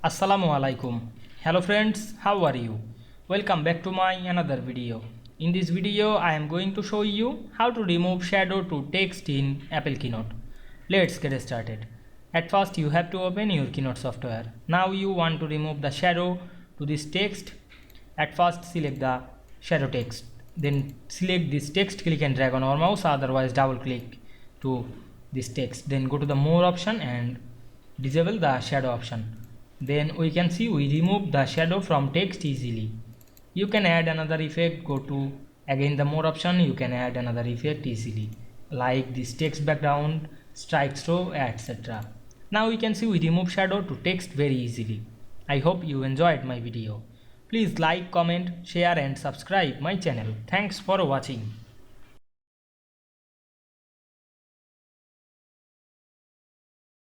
Assalamu Walaikum. Hello friends, how are you? Welcome back to my another video. In this video I am going to show you how to remove shadow to text in Apple Keynote. Let's get started. At first you have to open your Keynote software. Now you want to remove the shadow to this text. At first select the shadow text. Then select this text, click and drag on our mouse, otherwise double click to this text. Then go to the more option and disable the shadow option. Then we can see we remove the shadow from text easily. You can add another effect, go to again the more option, you can add another effect easily like this text background, strike throw, etc. Now we can see we remove shadow to text very easily. I hope you enjoyed my video. Please like, comment, share and subscribe my channel. Thanks for watching.